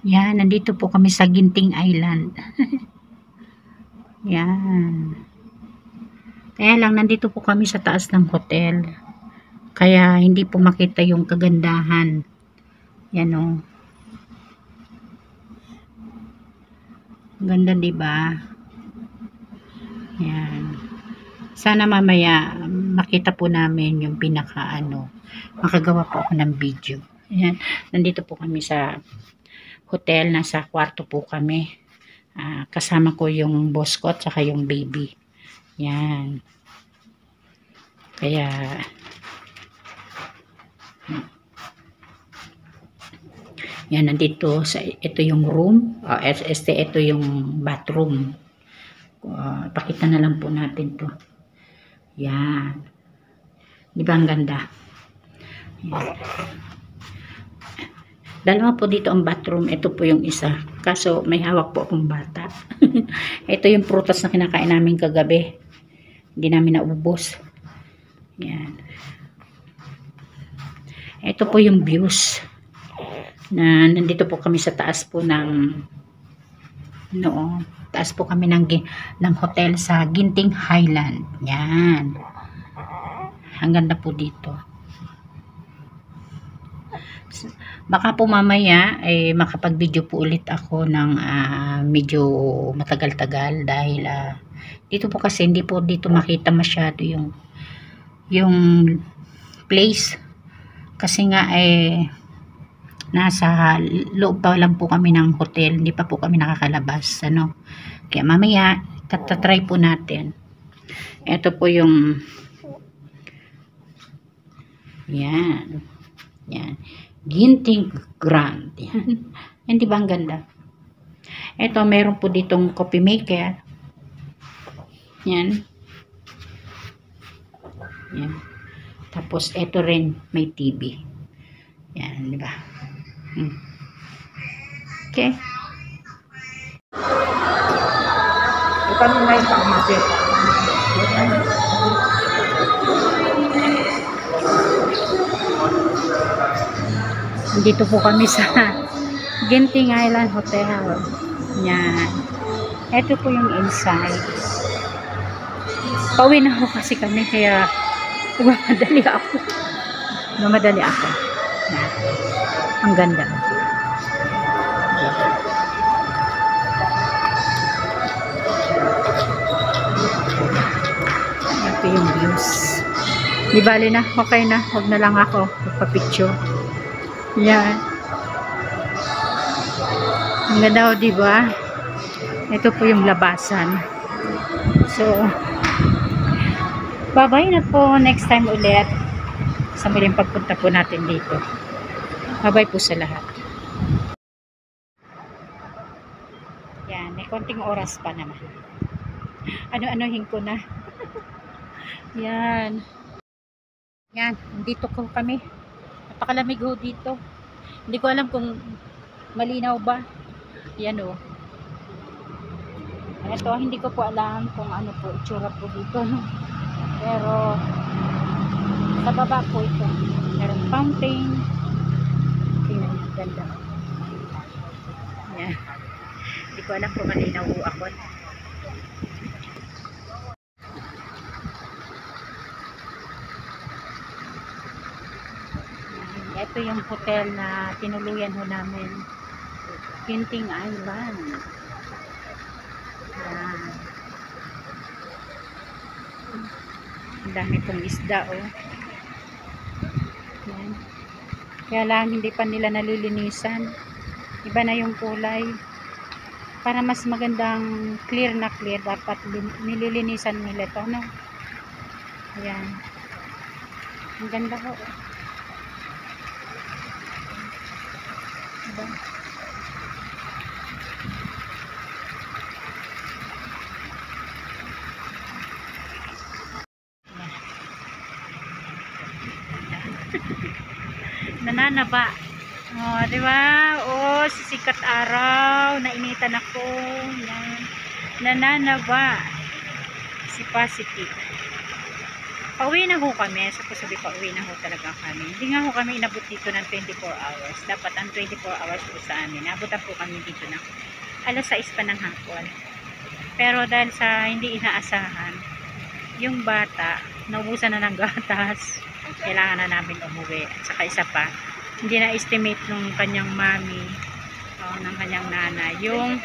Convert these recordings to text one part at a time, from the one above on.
Yan, nandito po kami sa Ginting Island. Yan. Kaya lang, nandito po kami sa taas ng hotel. Kaya hindi po makita yung kagandahan. Yan o. Ganda, diba? Yan. Sana mamaya makita po namin yung makagawa po ako ng video. Yan. Nandito po kami sa hotel, nasa kwarto po kami. Kasama ko yung boss ko at saka yung baby. Yan. Kaya yan, nandito ito yung room. Ito yung bathroom. Pakita na lang po natin to. Yan. Di ba ang ganda? Yan. Dalawa po dito ang bathroom. Ito po yung isa. Kaso may hawak po akong bata. Ito yung prutas na kinakain namin kagabi. Hindi namin naubos. Yan. Ito po yung views. Nandito po kami sa taas po taas po kami ng hotel sa Ginting Highland. Yan. Ang ganda po dito. Baka po mamaya makapag-video po ulit ako ng medyo matagal-tagal dahil dito po kasi hindi po dito makita masyado yung place kasi nga nasa loob pa lang po kami ng hotel, hindi pa po kami nakakalabas kaya mamaya tatry po natin. Ito po yung yan Ginting Grand. Yan, di ba ang ganda? Ito, meron po ditong coffee maker. Yan. Tapos, ito rin, may TV. Yan, di ba? Okay. Ito mo na yung pangmapit. Dito po kami sa Ginting Island Hotel. Yan. Ito po yung inside. Pauwi na ako kasi kami kaya mamadali ako. Yan. Ang ganda. Ito yung views. Di bali na. Okay na. Huwag na lang ako magpa-picture. Yan. Ang ganda, diba? Ito po yung labasan. So, bye-bye na po. Next time ulit. Sa muling pagpunta po natin dito. Bye-bye po sa lahat. Yan. May konting oras pa naman. Ano-anuhin ko na. Yan. Yan. Dito ko kami. Napakalamig ho dito. Hindi ko alam kung malinaw ba. Yan o. Ito, hindi ko po alam kung ano po itsura po dito. Pero sa baba po ito. Meron fountain. Tingnan niyo, ganda. Yan. Hindi ko alam kung malinaw ho ako. Ito yung hotel na tinuluyan ho namin. Ginting Island. Yan. Ang dami pong isda Yan. Kaya lang hindi pa nila nalilinisan. Iba na yung kulay. Para mas magandang clear na clear, dapat nililinisan nila ito, Ayan. Ang ganda ho. Diba? Nananaba. Diba? Sisikat araw, nainitan ako. Yan. Nananaba. Si Positive. pauwi na ho kami. Sabi pauwi na ho talaga kami. Hindi nga ho kami inabot dito ng 24 hours. Dapat ang 24 hours po sa amin. Nabutan po kami dito ng alas 6 pa ng hapon. Pero dahil sa hindi inaasahan, yung bata, naubusan na ng gatas. Kailangan na namin umuwi. At saka isa pa, hindi na-estimate ng kanyang mami, ng kanyang nanay, yung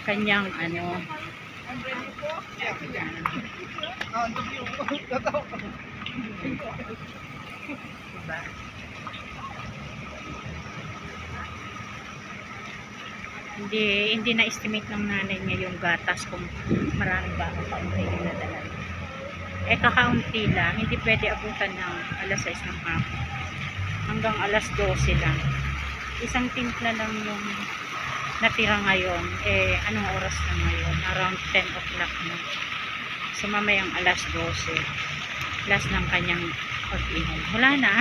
kanyang ano, diba? Hindi na-estimate ng nanay niya yung gatas kung marami ba ang kaunti yung nadala. Kakaunti lang, hindi pwede abutan ng alas 6 ng hapon. Hanggang alas 12 lang. Isang timpla lang yung natira ngayon. Anong oras na ngayon? Around 10 o'clock na. So mamayang alas 12. Last ng kanyang pag-inom. Wala na.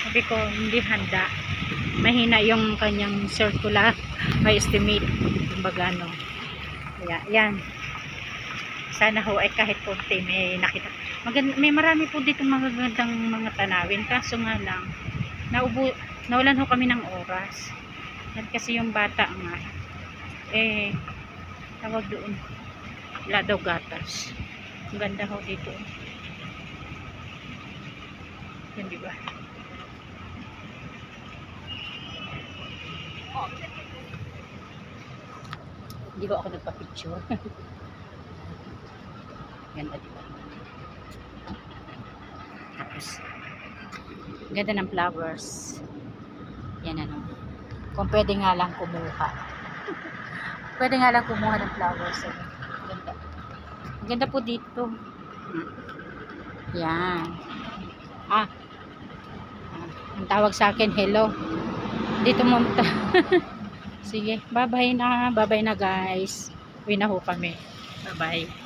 Sabi ko, hindi handa. Mahina yung kanyang circular. May estimate. Kumbaga, no. Kaya, yan. Sana ho, kahit konti may nakita. May marami po dito magagandang mga tanawin. Kaso nga lang, nawalan ho kami ng oras. Yan kasi yung bata nga. Tawag doon. Wala daw gatas. Ang ganda ho dito. Yan, diba? Hindi ba ako nagpa-picture? Ganda, diba? Tapos, ganda ng flowers. Yan ano. Kung pwede nga lang kumuha. Pwede nga lang kumuha ng flowers. Ganda. Ang ganda po dito. Yan. Ang tawag sa akin, hello. Dito mo. Sige, bye-bye na. Bye-bye na, guys. Uwi na ho kami. Bye-bye.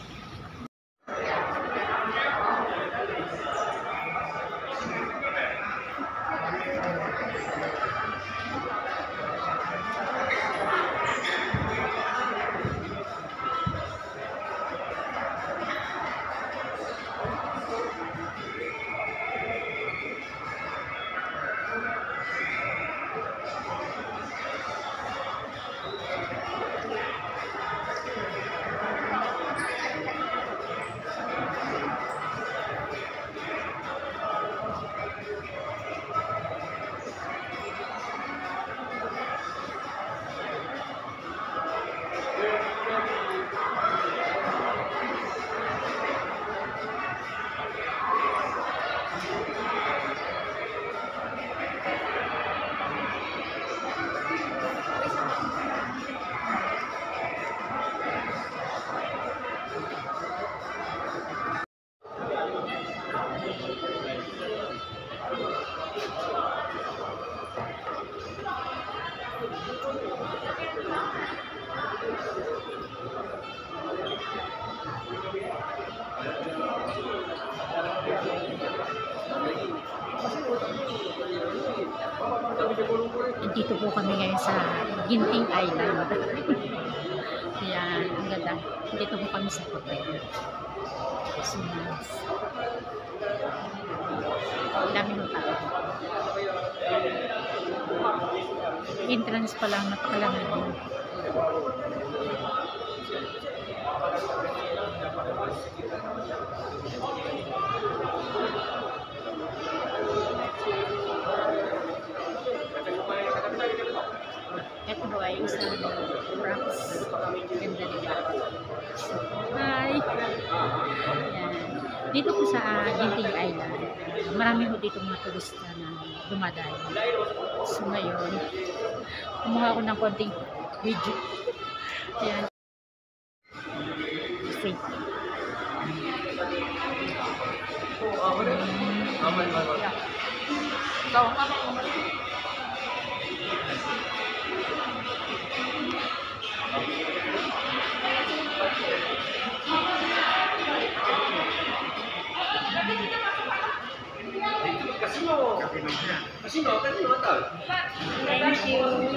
Dito po kami ngayon sa Ginting Island. Yan, ang ganda. Dito po kami sa hotel. So nice. Ang dami ng tao. Entrance pa lang, napakalamig mo. Ito po ay isang rocks. Ganda nila. Hi! Yan. Dito po sa Ginting Island, marami po dito mga turista na dumadayo. So ngayon, kumuha ako ng konting video. Yan. See. Thank you.